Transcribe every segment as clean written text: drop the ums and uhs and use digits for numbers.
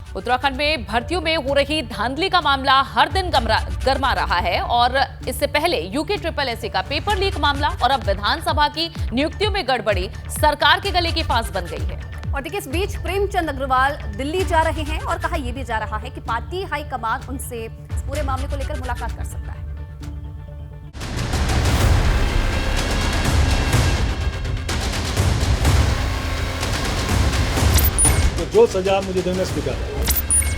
उत्तराखंड में भर्तियों में हो रही धांधली का मामला हर दिन गरमा रहा है और इससे पहले यूके SSS का पेपर लीक मामला और अब विधानसभा की नियुक्तियों में गड़बड़ी सरकार के गले की फांस बन गई है। और देखिए, इस बीच प्रेमचंद अग्रवाल दिल्ली जा रहे हैं और कहा यह भी जा रहा है कि पार्टी हाईकमान उनसे इस पूरे मामले को लेकर मुलाकात कर सकता है। तो जो सजा मुझे देना स्वीकार है।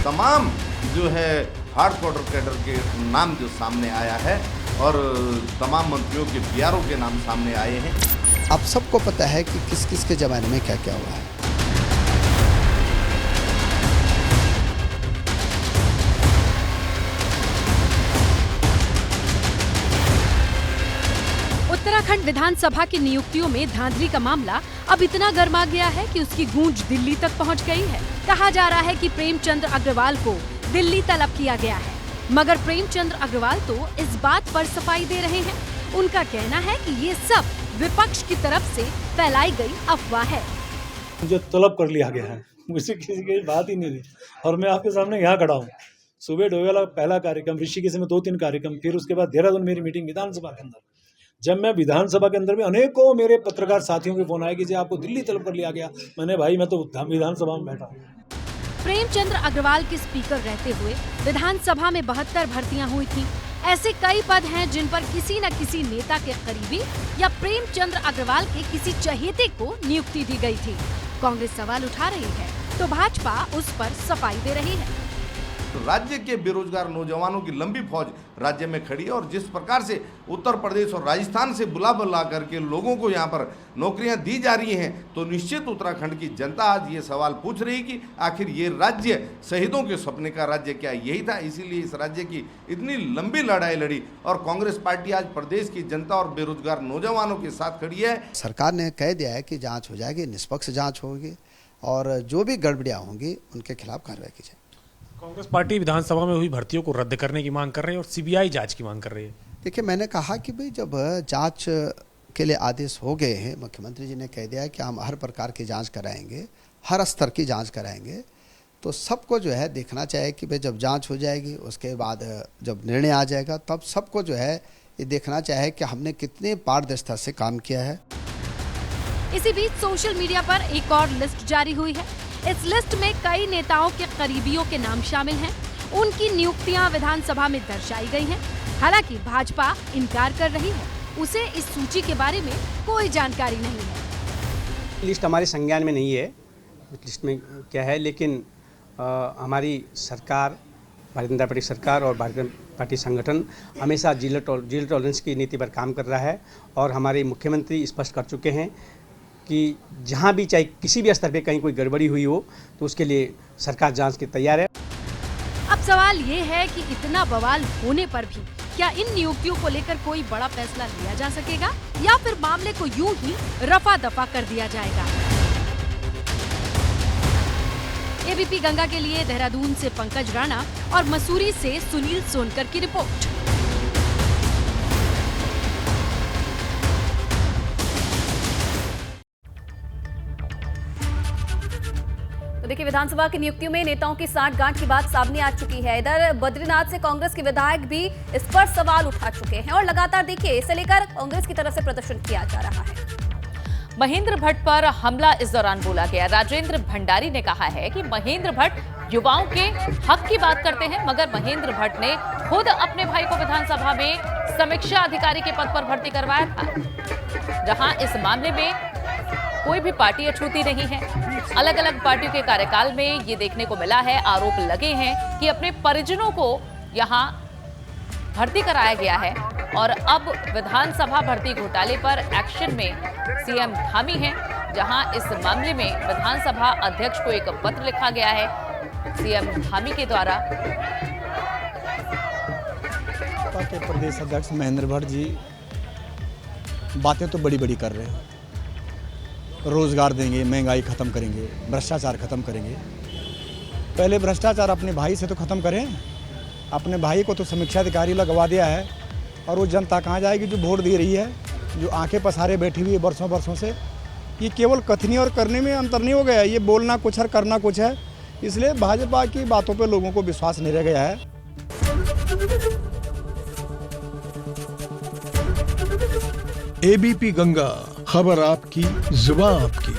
तमाम जो है हार्ड कोर कैडर के नाम जो सामने आया है और तमाम मंत्रियों के बीआरओ के नाम सामने आए हैं। आप सबको पता है कि किस किस के जमाने में क्या क्या हुआ है। उत्तराखंड विधानसभा की नियुक्तियों में धांधली का मामला अब इतना गर्मा गया है कि उसकी गूंज दिल्ली तक पहुंच गई है। कहा जा रहा है कि प्रेमचंद अग्रवाल को दिल्ली तलब किया गया है, मगर प्रेमचंद अग्रवाल तो इस बात पर सफाई दे रहे हैं। उनका कहना है कि ये सब विपक्ष की तरफ से फैलाई गई अफवाह है। मुझे तलब कर लिया गया है, मुझे किसी की बात ही नहीं थी और मैं आपके सामने यहाँ खड़ा हूँ। सुबह डोवेला पहला कार्यक्रम, ऋषिकेश में 2-3 कार्यक्रम, फिर उसके बाद देहरादून मेरी मीटिंग विधानसभा के अंदर। जब मैं विधानसभा के अंदर भी अनेकों मेरे पत्रकार साथियों के फोन आए कि जी आपको दिल्ली तलब कर लिया गया। मैंने भाई मैं तो विधानसभा में बैठा हूँ। प्रेमचंद अग्रवाल के स्पीकर रहते हुए विधानसभा में 72 भर्तियां हुई थी। ऐसे कई पद हैं जिन पर किसी न किसी नेता के करीबी या प्रेमचंद अग्रवाल के किसी चहेते को नियुक्ति दी गई थी। कांग्रेस सवाल उठा रही है तो भाजपा उस पर सफाई दे रही है। तो राज्य के बेरोजगार नौजवानों की लंबी फौज राज्य में खड़ी है और जिस प्रकार से उत्तर प्रदेश और राजस्थान से बुला करके लोगों को यहाँ पर नौकरियां दी जा रही हैं, तो निश्चित उत्तराखंड की जनता आज ये सवाल पूछ रही कि आखिर ये राज्य शहीदों के सपने का राज्य क्या यही था? इसीलिए इस राज्य की इतनी लंबी लड़ाई लड़ी और कांग्रेस पार्टी आज प्रदेश की जनता और बेरोजगार नौजवानों के साथ खड़ी है। सरकार ने कह दिया है कि जाँच हो जाएगी, निष्पक्ष जाँच होगी और जो भी गड़बड़ियाँ होंगी उनके खिलाफ कार्रवाई की जाएगी। कांग्रेस पार्टी विधानसभा में हुई भर्तियों को रद्द करने की मांग कर रही है और सीबीआई जांच की मांग कर रही है। देखिए, मैंने कहा कि भाई जब जांच के लिए आदेश हो गए हैं, मुख्यमंत्री जी ने कह दिया है कि हम हर प्रकार की जांच कराएंगे, हर स्तर की जांच कराएंगे, तो सबको जो है देखना चाहिए कि भाई जब जांच हो जाएगी उसके बाद जब निर्णय आ जाएगा तब सबको जो है ये देखना चाहिए कि हमने कितने पारदर्शिता से काम किया है। इसी बीच सोशल मीडिया पर एक और लिस्ट जारी हुई है। इस लिस्ट में कई नेताओं के करीबियों के नाम शामिल हैं। उनकी नियुक्तियां विधानसभा में दर्शाई गई हैं। हालांकि भाजपा इनकार कर रही है, उसे इस सूची के बारे में कोई जानकारी नहीं है। लिस्ट हमारे संज्ञान में नहीं है, लिस्ट में क्या है, लेकिन हमारी सरकार, भारतीय जनता पार्टी सरकार और भारतीय जनता पार्टी संगठन हमेशा जीरो टॉलरेंस की नीति पर काम कर रहा है और हमारे मुख्यमंत्री स्पष्ट कर चुके हैं कि जहां भी चाहे किसी भी स्तर पे कहीं कोई गड़बड़ी हुई हो तो उसके लिए सरकार जांच के तैयार है। अब सवाल ये है कि इतना बवाल होने पर भी क्या इन नियुक्तियों को लेकर कोई बड़ा फैसला लिया जा सकेगा या फिर मामले को यूं ही रफा दफा कर दिया जाएगा। एबीपी गंगा के लिए देहरादून से पंकज राणा और मसूरी से सुनील सोनकर की रिपोर्ट। तो देखिए, विधानसभा की नियुक्तियों में नेताओं की साठगांठ की बात सामने आ चुकी है। इधर बद्रीनाथ से कांग्रेस के विधायक भी इस पर सवाल उठा चुके हैं और लगातार देखिए इसे लेकर कांग्रेस की तरफ से प्रदर्शन किया जा रहा है। महेंद्र भट्ट पर हमला इस दौरान बोला गया। राजेंद्र भंडारी ने कहा है कि महेंद्र भट्ट युवाओं के हक की बात करते हैं, मगर महेंद्र भट्ट ने खुद अपने भाई को विधानसभा में समीक्षा अधिकारी के पद पर भर्ती करवाया था, जहां इस मामले में कोई भी पार्टी अछूती नहीं है। अलग अलग पार्टियों के कार्यकाल में ये देखने को मिला है, आरोप लगे हैं कि अपने परिजनों को यहां भर्ती कराया गया है और अब विधानसभा भर्ती घोटाले पर एक्शन में सीएम धामी हैं, जहां इस मामले में विधानसभा अध्यक्ष को एक पत्र लिखा गया है सीएम धामी के द्वारा। भाजपा के प्रदेश अध्यक्ष महेंद्र भट्ट जी बातें तो बड़ी बड़ी कर रहे हैं, रोजगार देंगे, महंगाई खत्म करेंगे, भ्रष्टाचार खत्म करेंगे। पहले भ्रष्टाचार अपने भाई से तो खत्म करें। अपने भाई को तो समीक्षा अधिकारी लगवा दिया है और वो जनता कहाँ जाएगी जो वोट दे रही है, जो आंखें पसारे बैठी हुई है वर्षों से। ये केवल कथनी और करने में अंतर नहीं हो गया, ये बोलना कुछ और करना कुछ है। इसलिए भाजपा की बातों पर लोगों को विश्वास नहीं रह गया है। एबीपी गंगा, खबर आपकी, जुबान आपकी।